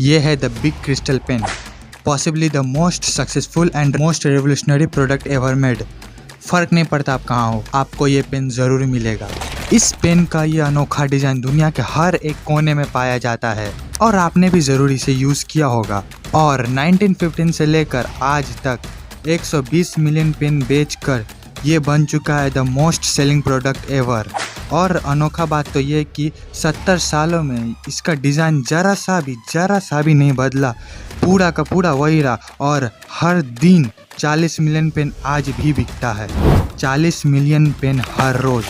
ये है the Bic Cristal pen, possibly the most successful and most revolutionary product ever made. फ़र्क नहीं पड़ता आप कहाँ हो, आपको ये पेन ज़रूर मिलेगा। इस पेन का ये अनोखा डिज़ाइन दुनिया के हर एक कोने में पाया जाता है और आपने भी ज़रूर इसे यूज़ किया होगा। और 1915 से लेकर आज तक 120 मिलियन पेन बेचकर ये बन चुका है the most selling product ever. और अनोखा बात तो ये कि 70 सालों में इसका डिज़ाइन ज़रा सा भी नहीं बदला, पूरा का पूरा वही रहा। और हर दिन 40 मिलियन पेन आज भी बिकता है, 40 मिलियन पेन हर रोज़।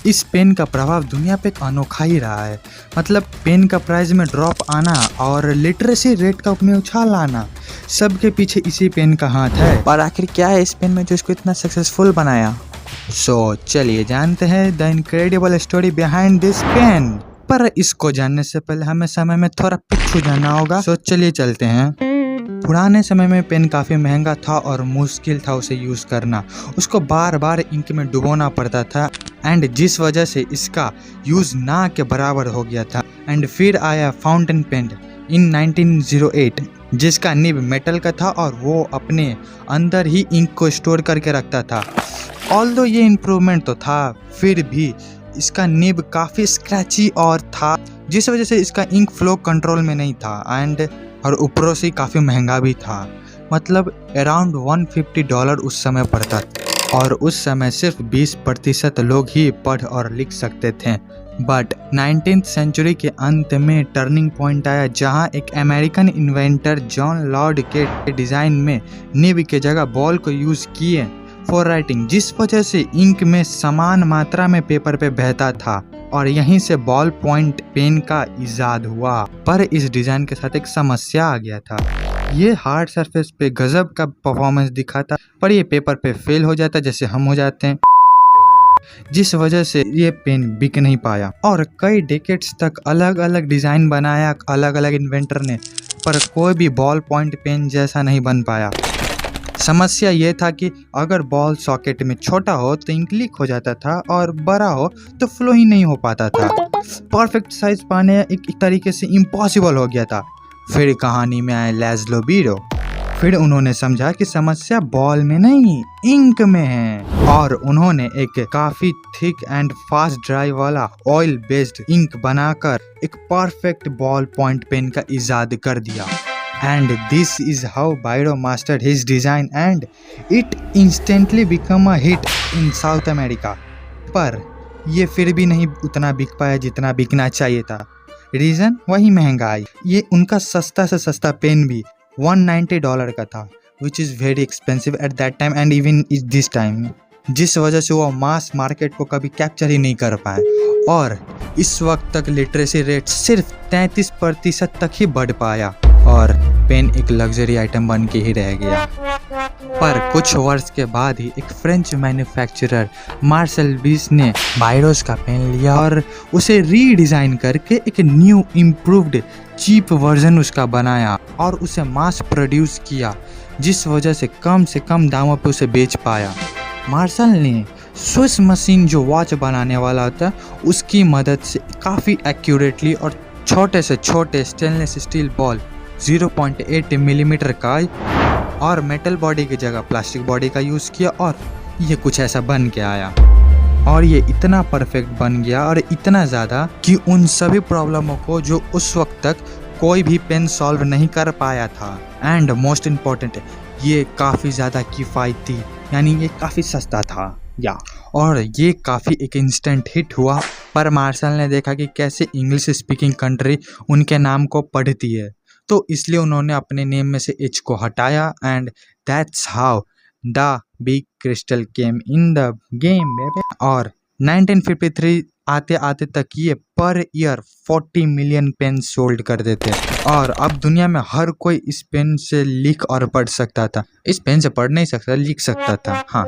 इस पेन का प्रभाव दुनिया पे एक अनोखा ही रहा है। मतलब पेन का प्राइस में ड्रॉप आना और लिटरेसी रेट का में उछाल आना, सबके पीछे इसी पेन का हाथ है। और आखिर क्या है इस पेन में जो इसको इतना सक्सेसफुल बनाया? सो चलिए जानते हैं the incredible story behind this pen. पर इसको जानने से पहले हमें समय में थोड़ा पीछे जाना होगा। सो चलिए चलते हैं। पुराने समय में पेन काफ़ी महंगा था और मुश्किल था उसे यूज़ करना। उसको बार बार इंक में डुबोना पड़ता था एंड जिस वजह से इसका यूज़ ना के बराबर हो गया था। एंड फिर आया फाउंटेन पेन इन 1908 जिसका निब मेटल का था और वो अपने अंदर ही इंक को स्टोर करके रखता था। ऑल्दो ये इम्प्रूवमेंट तो था, फिर भी इसका निब काफ़ी स्क्रैची और था जिस वजह से इसका इंक फ्लो कंट्रोल में नहीं था। एंड और ऊपरों से काफ़ी महंगा भी था, मतलब अराउंड $150 उस समय पड़ता था। और उस समय सिर्फ 20% लोग ही पढ़ और लिख सकते थे। बट 19th सेंचुरी के अंत में टर्निंग पॉइंट आया जहां एक अमेरिकन इन्वेंटर जॉन लॉर्ड के डिज़ाइन में निब के जगह बॉल को यूज़ किए फॉर राइटिंग, जिस वजह से इंक में समान मात्रा में पेपर पे बहता था। और यहीं से बॉल पॉइंट पेन का इजाद हुआ। पर इस डिज़ाइन के साथ एक समस्या आ गया था। ये हार्ड सरफेस पे गजब का परफॉर्मेंस दिखाता, पर ये पेपर पे फेल हो जाता जैसे हम हो जाते हैं, जिस वजह से ये पेन बिक नहीं पाया। और कई डेकेड्स तक अलग अलग डिज़ाइन बनाया अलग अलग इन्वेंटर ने, पर कोई भी बॉल पॉइंट पेन जैसा नहीं बन पाया। समस्या ये था कि अगर बॉल सॉकेट में छोटा हो तो इंक लीक हो जाता था और बड़ा हो तो फ्लो ही नहीं हो पाता था। परफेक्ट साइज पाने एक तरीके से इम्पॉसिबल हो गया था। फिर कहानी में आए लैज़लो बीरो। फिर उन्होंने समझा कि समस्या बॉल में नहीं इंक में है और उन्होंने एक काफ़ी थिक एंड फास्ट ड्राई वाला ऑयल बेस्ड इंक बनाकर एक परफेक्ट बॉल पॉइंट पेन का इजाद कर दिया। And this is how Biro mastered his design and it instantly became a hit in South America। पर ये फिर भी नहीं उतना बिक पाया जितना बिकना चाहिए था। रीज़न वही महंगाई। ये उनका सस्ता से सस्ता पेन भी $190 का था, which is very expensive at that time and even this time, जिस वजह से वो मास मार्केट को कभी कैप्चर ही नहीं कर पाए। और इस वक्त तक लिटरेसी रेट सिर्फ 33% तक ही बढ़ पाया और पेन एक लग्जरी आइटम बन के ही रह गया। पर कुछ वर्ष के बाद ही एक फ्रेंच मैन्युफैक्चरर मार्सेल बीस ने बायरोस का पेन लिया और उसे रीडिज़ाइन करके एक न्यू इम्प्रूव्ड चीप वर्जन उसका बनाया और उसे मास प्रोड्यूस किया, जिस वजह से कम दामों पे उसे बेच पाया। मार्सेल ने स्विस मशीन जो वॉच बनाने वाला होता उसकी मदद से काफ़ी एक्यूरेटली और छोटे से छोटे स्टेनलेस स्टील बॉल 0.8 मिलीमीटर का और मेटल बॉडी की जगह प्लास्टिक बॉडी का यूज़ किया और ये कुछ ऐसा बन के आया। और ये इतना परफेक्ट बन गया और इतना ज़्यादा कि उन सभी प्रॉब्लमों को जो उस वक्त तक कोई भी पेन सॉल्व नहीं कर पाया था। एंड मोस्ट इम्पॉर्टेंट, ये काफ़ी ज़्यादा किफ़ायती, यानी ये काफ़ी सस्ता था और ये काफ़ी एक इंस्टेंट हिट हुआ। पर मार्शल ने देखा कि कैसे इंग्लिश स्पीकिंग कंट्री उनके नाम को पढ़ती है, तो इसलिए उन्होंने अपने नेम में से एच को हटाया and that's how the Bic crystal came in the game. और 1953 आते आते तक ये per year 40 million pen sold कर देते और अब दुनिया में हर कोई इस पेन से लिख और पढ़ सकता था। इस पेन से पढ़ नहीं सकता, लिख सकता था, हाँ,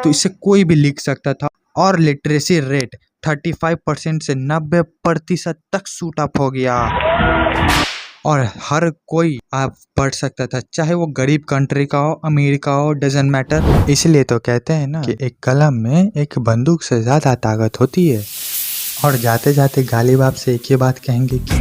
तो इससे कोई भी लिख सकता था। और लिटरेसी रेट 35% से 90% तक शूट अप हो गया और हर कोई आप पढ़ सकता था, चाहे वो गरीब कंट्री का हो, अमीर का हो, डजंट मैटर। इसलिए तो कहते हैं ना कि एक कलम में एक बंदूक से ज़्यादा ताकत होती है। और जाते जाते गालिब आपसे एक ही बात कहेंगे कि